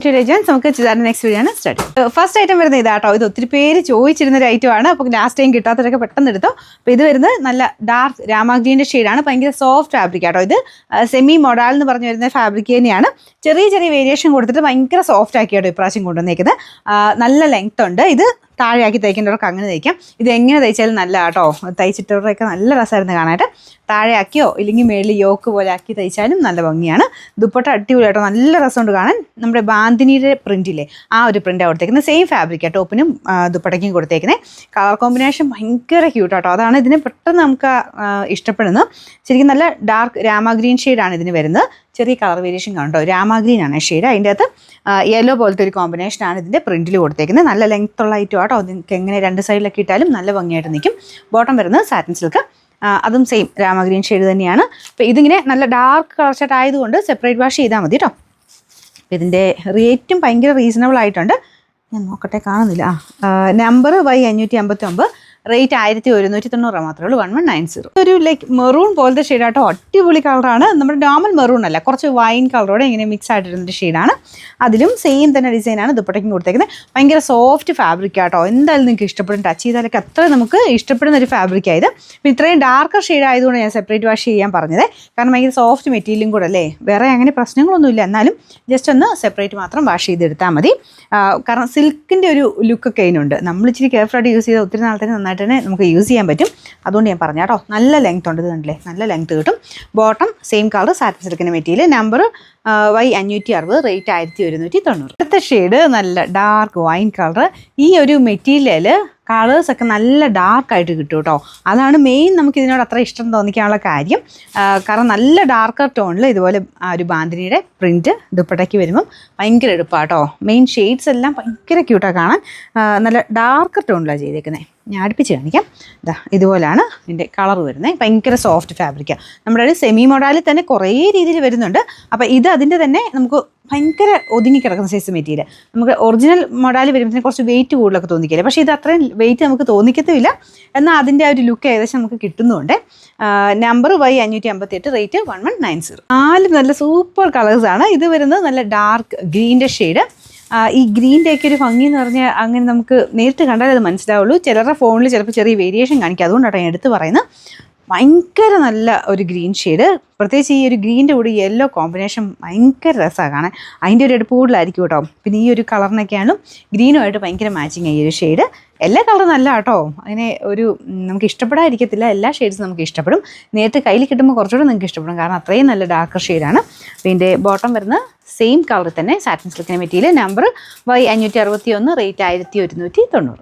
നമുക്ക് ചെയ്താൽ next video ആണ് സ്റ്റാർട്ട്. ഫസ്റ്റ് ഐറ്റം വരുന്നത് ഇതാട്ടോ. ഇത് ഒത്തിരി പേര് ചോദിച്ചിരുന്ന ഒരു ഐറ്റം ആണ്. അപ്പോൾ ലാസ്റ്റ് ടൈം കിട്ടാത്തവരൊക്കെ പെട്ടെന്ന് എടുത്തോ. അപ്പോൾ ഇത് വരുന്നത് നല്ല ഡാർക്ക് രാമാഗ്രീൻ്റെ ഷെയ്ഡാണ്. ഭയങ്കര സോഫ്റ്റ് ഫാബ്രിക് ആട്ടോ. ഇത് സെമി മൊഡാൽ എന്ന് പറഞ്ഞു വരുന്ന ഫാബ്രിക് തന്നെയാണ്. ചെറിയ ചെറിയ വേരിയേഷൻ കൊടുത്തിട്ട് ഭയങ്കര സോഫ്റ്റ് ആക്കിയാട്ടോ ഇപ്രാവശ്യം കൊണ്ടുവന്നേക്കുന്നത്. നല്ല ലെങ്ത് ഉണ്ട്. ഇത് താഴെയാക്കി തയ്ക്കേണ്ടവർക്ക് അങ്ങനെ തയ്ക്കാം. ഇത് എങ്ങനെ തയ്ച്ചാലും നല്ല കേട്ടോ. തയ്ച്ചിട്ടവരൊക്കെ നല്ല രസമായിരുന്നു കാണാനായിട്ട്. താഴെയാക്കിയോ ഇല്ലെങ്കിൽ മേളിൽ യോക്ക് പോലെ ആക്കി തയ്ച്ചാലും നല്ല ഭംഗിയാണ്. ദുപ്പട്ട അടിപൊളിയായിട്ടോ, നല്ല രസമുണ്ട് കാണാൻ. നമ്മുടെ ബാന്തിനിയുടെ പ്രിന്റില്ലേ, ആ ഒരു പ്രിൻ്റാണ് കൊടുത്തേക്കുന്നത്. സെയിം ഫാബ്രിക്കാണ് ടോപ്പിനും ദുപ്പട്ടയ്ക്കും കൊടുത്തേക്കുന്നത്. കളർ കോമ്പിനേഷൻ ഭയങ്കര ക്യൂട്ടാട്ടോ. അതാണ് ഇതിനെ പെട്ടെന്ന് നമുക്ക് ഇഷ്ടപ്പെടുന്നത്. ശരിക്കും നല്ല ഡാർക്ക് രാമാഗ്രീൻ ഷെയ്ഡാണ് ഇതിന് വരുന്നത്. ചെറിയ കളർ വേരിയേഷൻ കാണും കേട്ടോ. രാമാഗ്രീൻ ആണ് ഷെയ്ഡ്. അതിൻ്റെ അകത്ത് യെല്ലോ പോലത്തെ ഒരു കോമ്പിനേഷനാണ് ഇതിൻ്റെ പ്രിൻറ്റിൽ കൊടുത്തേക്കുന്നത്. നല്ല ലെങ്ത് ഉള്ള ഐറ്റം ആട്ടോ. നിങ്ങൾക്ക് എങ്ങനെ രണ്ട് സൈഡിലൊക്കെ ഇട്ടാലും നല്ല ഭംഗിയായിട്ട് നിൽക്കും. ബോട്ടം വരുന്നത് സാറ്റിൻ സിൽക്ക്, അതും സെയിം രാമഗ്രീൻ ഷെയ്ഡ് തന്നെയാണ്. അപ്പോൾ ഇതിങ്ങനെ നല്ല ഡാർക്ക് കളർ ഷർട്ട് ആയതുകൊണ്ട് സെപ്പറേറ്റ് വാഷ് ചെയ്താൽ മതി കേട്ടോ. അപ്പോൾ ഇതിൻ്റെ റേറ്റും ഭയങ്കര റീസണബിൾ ആയിട്ടുണ്ട്. ഞാൻ നോക്കട്ടെ, കാണുന്നില്ല. നമ്പർ Y559, റേറ്റ് 1190 മാത്രമേ ഉള്ളൂ. 1190. ഒരു ലൈക്ക് മെറൂൺ പോലത്തെ ഷെയ്ഡാട്ടോ. അടിപൊളി കളറാണ്. നമ്മുടെ നോർമൽ മെറൂൺ അല്ല, കുറച്ച് വൈൻ കളറോടെ ഇങ്ങനെ മിക്സ് ആയിട്ടിരുന്നൊരു ഷെയ്ഡാണ്. അതിലും സെയിം തന്നെ ഡിസൈനാണ് ദുപ്പട്ടയ്ക്കും കൊടുത്തേക്കുന്നത്. ഭയങ്കര സോഫ്റ്റ് ഫാബ്രിക് ആട്ടോ. എന്തായാലും നിങ്ങൾക്ക് ഇഷ്ടപ്പെടും. ടച്ച് ചെയ്താലൊക്കെ അത്ര നമുക്ക് ഇഷ്ടപ്പെടുന്ന ഒരു ഫാബ്രിക് ആയത്. അപ്പോൾ ഇത്രയും ഡാർക്കർ ഷെയ്ഡ് ആയതുകൊണ്ട് ഞാൻ സെപ്പറേറ്റ് വാഷ് ചെയ്യാൻ പറഞ്ഞത്. കാരണം ഭയങ്കര സോഫ്റ്റ് മെറ്റീരിയലും കൂടെ അല്ലേ. വേറെ അങ്ങനെ പ്രശ്നങ്ങളൊന്നുമില്ല. എന്നാലും ജസ്റ്റ് ഒന്ന് സെപ്പറേറ്റ് മാത്രം വാഷ് ചെയ്തെടുത്താൽ മതി. കാരണം സിൽക്കിൻ്റെ ഒരു ലുക്കൊക്കെ അതിനുണ്ട്. നമ്മൾ ഇച്ചിരി കെയർഫുള്ളായിട്ട് യൂസ് ചെയ്താൽ ഒത്തിരി നാളത്തേന് നന്നായിട്ട് തന്നെ നമുക്ക് യൂസ് ചെയ്യാൻ പറ്റും. അതുകൊണ്ട് ഞാൻ പറഞ്ഞ കേട്ടോ. നല്ല ലെങ്ത് ഉണ്ട്. ഇത് കണ്ടില്ലേ, നല്ല ലെങ്ത് കിട്ടും. ബോട്ടം സെയിം കളർ സാറ്റിൻ സിൽക്കിൻ്റെ മെറ്റീരിയൽ. Number Y560, rate 1190. അടുത്ത ഷെയ്ഡ് നല്ല ഡാർക്ക് വൈൻ കളർ. ഈ ഒരു മെറ്റീരിയൽ കളേഴ്സൊക്കെ നല്ല ഡാർക്കായിട്ട് കിട്ടും കേട്ടോ. അതാണ് മെയിൻ നമുക്ക് ഇതിനോട് അത്ര ഇഷ്ടം തോന്നിക്കാനുള്ള കാര്യം. കാരണം നല്ല ഡാർക്കർ ടോണിൽ ഇതുപോലെ ആ ഒരു ബാന്തിനിയുടെ പ്രിൻറ്റ് ദുപ്പട്ടയ്ക്ക് വരുമ്പം ഭയങ്കര എളുപ്പമാണ് കേട്ടോ. മെയിൻ ഷെയ്ഡ്സ് എല്ലാം ഭയങ്കര ക്യൂട്ടാണ് കാണാൻ. നല്ല ഡാർക്കർ ടോണിലാണ് ചെയ്തേക്കുന്നത്. ഞാൻ അടുപ്പിച്ച് കാണിക്കാം. ഇതാ ഇതുപോലെയാണ് ഇതിൻ്റെ കളർ വരുന്നത്. ഭയങ്കര സോഫ്റ്റ് ഫാബ്രിക്കാണ്. നമ്മുടെ ഒരു സെമി മൊഡാലിൽ തന്നെ കുറേ രീതിയിൽ വരുന്നുണ്ട്. അപ്പോൾ ഇത് അതിൻ്റെ തന്നെ നമുക്ക് ഭയങ്കര ഒതുങ്ങിക്കിടക്കുന്ന സൈസ് മെറ്റീരിയൽ. നമുക്ക് ഒറിജിനൽ മൊഡാലിൽ വരുമ്പോഴത്തേന് കുറച്ച് വെയിറ്റ് കൂടുതലൊക്കെ തോന്നിക്കില്ല. പക്ഷേ ഇത് അത്രയും വെയിറ്റ് നമുക്ക് തോന്നിക്കത്തുമില്ല. എന്നാൽ അതിൻ്റെ ആ ഒരു ലുക്ക് ഏകദേശം നമുക്ക് കിട്ടുന്നുണ്ട്. Number Y558, rate 1190. 4 നല്ല സൂപ്പർ കളേഴ്സാണ്. ഇത് വരുന്നത് നല്ല ഡാർക്ക് ഗ്രീൻ്റെ ഷെയ്ഡ്. ഈ ഗ്രീൻ്റെയൊക്കെ ഒരു ഭംഗി എന്ന് പറഞ്ഞാൽ അങ്ങനെ നമുക്ക് നേരിട്ട് കണ്ടാലേ അത് മനസ്സിലാവുള്ളൂ. ചിലരുടെ ഫോണിൽ ചിലപ്പോൾ ചെറിയ വേരിയേഷൻ കാണിക്കും. അതുകൊണ്ടാണ് ഞാൻ എടുത്ത് പറയുന്നത്. ഭയങ്കര നല്ല ഒരു ഗ്രീൻ ഷെയ്ഡ്. പ്രത്യേകിച്ച് ഈ ഒരു ഗ്രീൻ്റെ കൂടി യെല്ലോ കോമ്പിനേഷൻ ഭയങ്കര രസമാണ് കാണാൻ. അതിൻ്റെ ഒരു എടുപ്പ് കൂടുതലായിരിക്കും കേട്ടോ. പിന്നെ ഈ ഒരു കളറിനൊക്കെയാണല്ലോ ഗ്രീനുമായിട്ട് ഭയങ്കര മാച്ചിങ് ഈ ഒരു ഷെയ്ഡ്. എല്ലാ കളറും നല്ല കേട്ടോ. അങ്ങനെ ഒരു നമുക്ക് ഇഷ്ടപ്പെടാതിരിക്കത്തില്ല. എല്ലാ ഷെയ്ഡ്സും നമുക്ക് ഇഷ്ടപ്പെടും. നേരത്തെ കയ്യിൽ കിട്ടുമ്പോൾ കുറച്ചുകൂടെ നിങ്ങൾക്ക് ഇഷ്ടപ്പെടും. കാരണം അത്രയും നല്ല ഡാർക്കർ ഷെയ്ഡാണ്. ഇതിൻ്റെ ബോട്ടം വരുന്ന സെയിം കളർ തന്നെ സാറ്റിൻ സിൽക്കിൻ്റെ മെറ്റീരിയൽ. Number Y561, rate 1190.